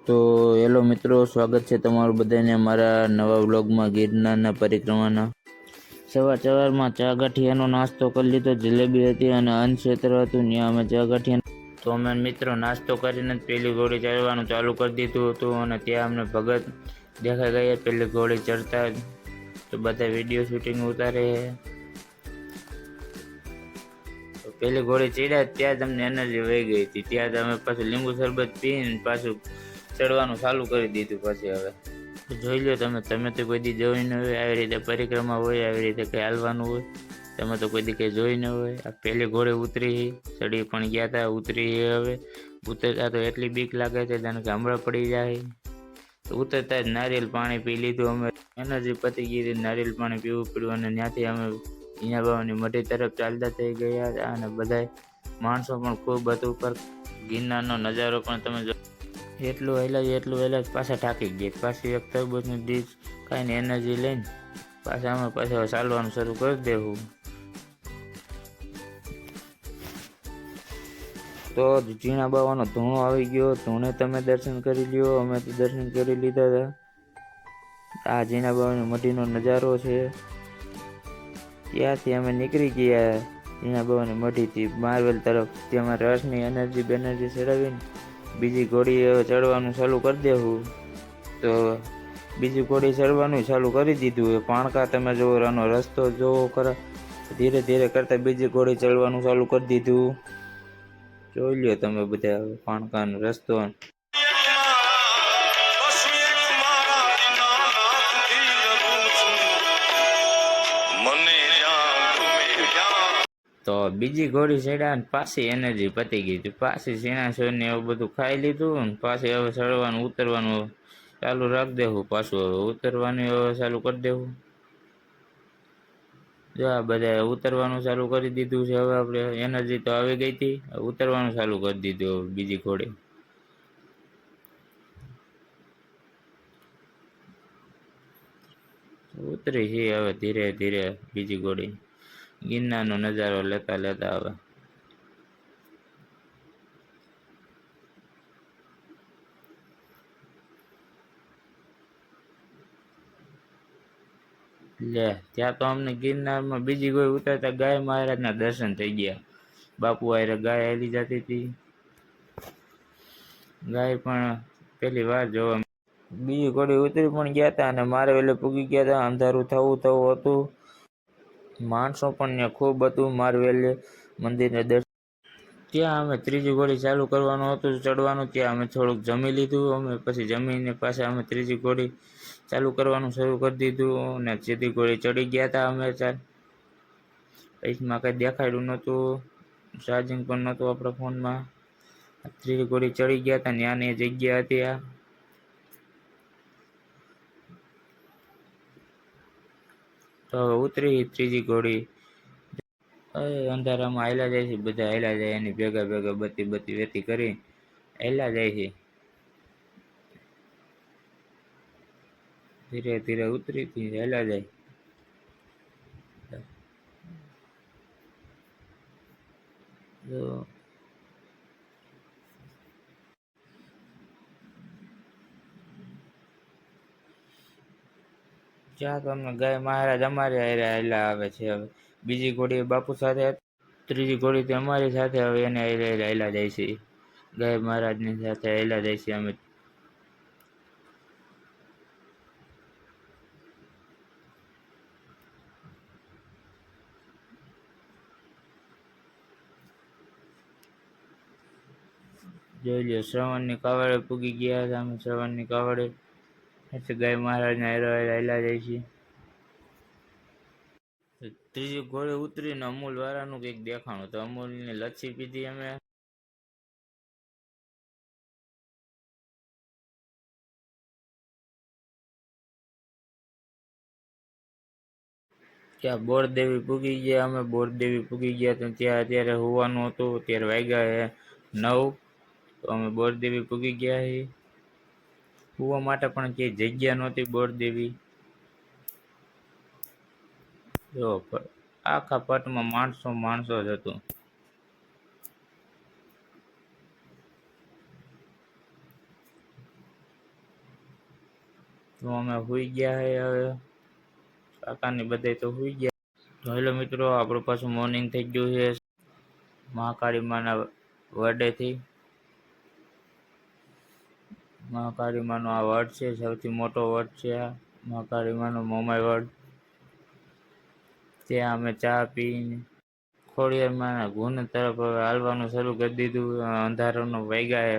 તો હેલો મિત્રો, સ્વાગત છે તમારું બધાને મારા નવા વ્લોગમાં ગિરનારના પરિક્રમાના। સવારમાં ચા ગાંઠિયાનો નાસ્તો કરી લીધો। જલેબી હતી અને અન્નક્ષેત્ર હતું, ત્યાં અમે ચા ગાંઠિયા તો અમે મિત્રો નાસ્તો કરીને પેલી ઘોડી ચડવાનું ચાલુ કરી દીધું હતું અને ત્યાં અમને ભગત દેખાઈ ગયા પેલી ઘોડી ચડતા તો બધા વિડીયો શૂટિંગ ઉતારે। પેલી ઘોડી ચડ્યા ત્યાં જ અમને એનર્જી વહી ગઈ હતી, ત્યાં જ અમે પાછું લીંબુ શરબત પીને પાછું ચડવાનું ચાલુ કરી દીધું। પછી હવે જોઈ લો તમે તો કોઈ દી જોઈ ન હોય આવી રીતે પરિક્રમા હોય, આવી રીતે કંઈ હાલવાનું હોય, તમે તો કોઈ દી કંઈ જોઈ ન હોય। આ પહેલી ઘોડે ઉતરી ચડી પણ ગયા હતા, ઉતરી હવે ઉતરતા તો એટલી બીક લાગે છે જાણે કે હમણાં પડી જાય। તો ઉતરતા જ નારિયેલ પાણી પી લીધું અમે, એનર્જી પતી ગઈ હતી, નારિયેલ પાણી પીવું પડ્યું અને ત્યાંથી અમે ઈના બાવાની મઢી તરફ ચાલતા થઈ ગયા હતા અને બધા માણસો પણ ખૂબ હતું। પર ગિરનારનો નજારો પણ તમે જો એટલું હેલા પાછા થાકી ગયા, પાછી એક તરબૂચની ડીશ ખાઈને એનર્જી લઈને પાછા ચાલવાનું શરૂ કરી દેવું। તો ઝીણા બાવાનો ધૂણો આવી ગયો, ધૂણે તમે દર્શન કરી લ્યો, અમે તો દર્શન કરી લીધા હતા। આ ઝીણા બાવાની મઢીનો નજારો છે। ત્યાંથી અમે નીકળી ગયા ઝીણા બાવાની મઢીથી માર્વેલ તરફ, તેમાં રસની એનર્જી ચડાવીને બીજી ઘોડી ચડવાનું ચાલુ કરી દેવું। તો બીજી ઘોડી ચડવાનું ચાલુ કરી દીધું। પાણકા તમે જોવો, આનો રસ્તો જોવો ખરા, ધીરે ધીરે કરતા બીજી ઘોડી ચડવાનું ચાલુ કરી દીધું। જોઈ લ્યો તમે બધા પાણકાનો રસ્તો। તો બીજી ઘોડી ચડ્યા ને પાછી એનર્જી પતી ગઈ હતી, પાછી સીણા ને એવું બધું ખાઈ લીધું ને પાછી હવે ચડવાનું ઉતરવાનું ચાલુ રાખી દેવું। પાછું હવે ઉતરવાનું હવે ચાલુ કરી દેવું। જો આ બધા ઉતરવાનું ચાલુ કરી દીધું છે। હવે આપણે એનર્જી તો આવી ગઈ હતી, ઉતરવાનું ચાલુ કરી દીધું બીજી ઘોડે। ઉતરી છે હવે ધીરે ધીરે બીજી ઘોડી ગિરનારનો નજારો લેતા હવે લે ત્યાં તો અમને ગિરનારમાં બીજી કોઈ ઉતરતા ગાય મહારાજના દર્શન થઈ ગયા। બાપુ આરે ગાય હાલી જતી હતી, ગાય પણ પેલી વાર જોવા। બીજી ઘોડી ઉતરી પણ ગયા હતા અને મારે વેલે પૂગી ગયા હતા, અંધારું થવું હતું। માણસો પણ ત્યાં ખૂબ હતું મારવેલે મંદિરને દર્શન। ત્યાં અમે ત્રીજી ઘોડી ચાલુ કરવાનું હતું ચડવાનું, ત્યાં અમે થોડુંક જમી લીધું। અમે પછી જમીને પાછા અમે ત્રીજી ઘોડી ચાલુ કરવાનું શરૂ કરી દીધું અને સીધી ઘોડી ચડી ગયા હતા અમે પૈસમાં કંઈ દેખાડ્યું નહોતું, ચાર્જિંગ પણ નહોતું આપણા ફોનમાં। ત્રીજી ઘોડી ચડી ગયા હતા, ત્યાંની જગ્યા હતી આ। તો હવે ઉતરી ત્રીજી ઘોડી, અંધારામાં હાલ્યા જાય છે બધા, હાલ્યા જાય એની ભેગા બત્તી વેતી કરી હાલ્યા જાય છે। ધીરે ધીરે ઉતરી હાલ્યા જાય। તો ત્યાં તો અમને ગાય મહારાજ અમારી હારે હાલ્યા આવે છે। હવે બીજી ઘોડી બાપુ સાથે, ત્રીજી ઘોડી તો અમારી સાથે, હવે એને હાલ્યા જાય છે, ગાય મહારાજની સાથે હાલ્યા જાય છે અમે। જોઈ લો શ્રવણની કાવડે પૂગી ગયા હતા અમે, શ્રવણની કાવડે ગાય મહારાજને હાલ્યા જાય છે। ત્રીજી ઘોડે ઉતરીને અમૂલ વાળાનું કંઈક દેખાણું તો અમૂલની લચ્છી પીધી અમે। ત્યાં બોરદેવી પૂગી ગયા અમે, બોરદેવી પૂગી ગયા તો ત્યાં અત્યારે હોવાનું હતું, અત્યારે વાગ્યા 9, તો અમે બોરદેવી પૂગી ગયા છીએ। હોવા માટે પણ ક્યાંય જગ્યા નહોતી બોરદેવી, જો આખા પટમાં માણસો જ હતું। તો અમે સુઈ ગયા હે હવે, કાકાની બધા તો સુઈ ગયા. તો હેલો મિત્રો, આપણું પાછું મોર્નિંગ થઈ ગયું છે મહાકાળી માના વડેથી. મહાકાળી માનો આ વડ છે, સૌથી મોટો વડ છે આ મહાકાળી માનો મોમાઈ વડ. ત્યાં અમે ચા પીને ખોડિયારમાં ગુણ તરફ હવે હાલવાનું શરૂ કરી દીધું. અંધારાનો વાગ્યા હે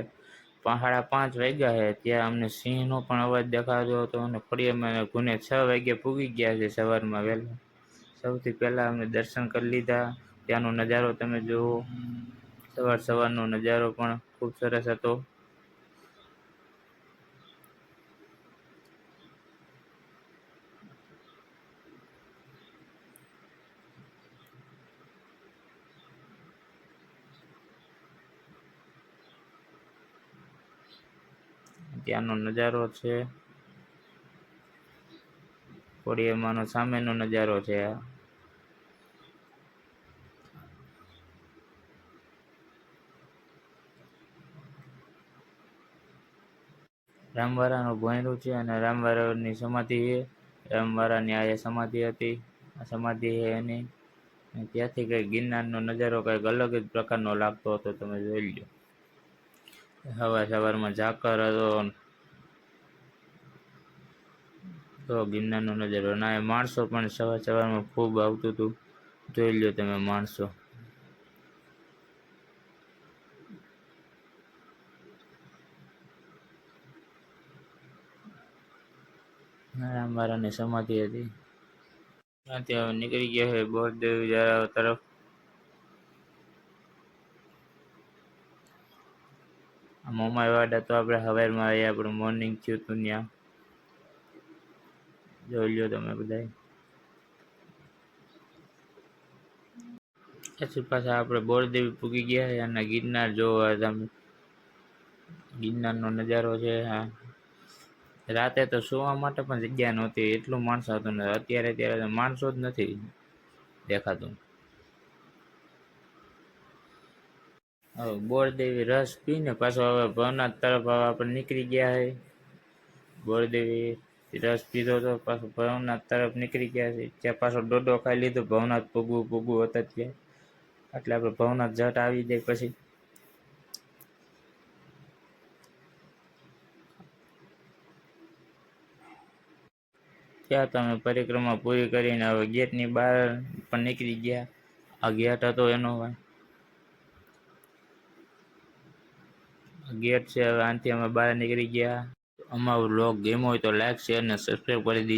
5:30 વાગ્યા હે, ત્યાં અમને સિંહનો પણ અવાજ દેખાતો હતો અને ખોડિયારમાં ગુને 6 વાગ્યે પૂગી ગયા છે સવારમાં વહેલા. સૌથી પહેલાં અમે દર્શન કરી લીધા. ત્યાંનો નજારો તમે જુઓ, સવારનો નજારો પણ ખૂબ સરસ હતો. ત્યાંનો નજારો છે, ખોડિયારમાંનો સામેનો નજારો છે આ. રામવારાનું ભોંયરું છે અને રામવારાની સમાધિ છે. રામવારાની આ સમાધિ હતી, આ સમાધિ છે એની. ત્યાંથી કંઈક ગિરનારનો નજારો કંઈક અલગ જ પ્રકારનો લાગતો હતો, તમે જોઈ લો. સવારમાં ઝાકર હતો તો ગિરનારનો નજારો. ના એ માણસો પણ સવારમાં ખૂબ આવતું હતું, જોઈ લો તમે માણસો. રામવારાની સમાધિ હતી. ત્યાંથી હવે નીકળી ગયા છે બોરદેવ તરફ. મોમાઈ વાડા તો આપણે સવારમાં આવીએ, આપણું મોર્નિંગ થયું હતું ત્યાં. જોઈ લો તમે બધા. પછી પાછા આપણે બોરદેવી પૂગી ગયા છે અને ગિરનાર જોવા તમે. ગિરનારનો નજારો છે હા. રાતે તો સુવા માટે પણ જગ્યા નહોતી, એટલું માણસ હતું ને. અત્યારે માણસો જ નથી દેખાતું. હવે બોરદેવી રસ પીને પાછો હવે ભવનાથ તરફ આપણે નીકળી ગયા છે. બોરદેવી રસ પીધો તો પાછો ભવનાથ તરફ નીકળી ગયા છે. ત્યાં પાછો ડોડો ખાઈ લીધો. ભવનાથ પૂગવું હતા ત્યાં, એટલે આપણે ભવનાથ જટ આવી જાય. પછી ત્યાં તમે પરિક્રમા પૂરી કરીને હવે ગેટની બહાર પણ નીકળી ગયા. આ ગેટ હતો એનો ગેટ છે. હવે આનાથી અમે બહાર નીકળી ગયા. અમારો વ્લોગ ગમ્યો હોય તો લાઈક, શેર અને સબસ્ક્રાઈબ કરી દીજો.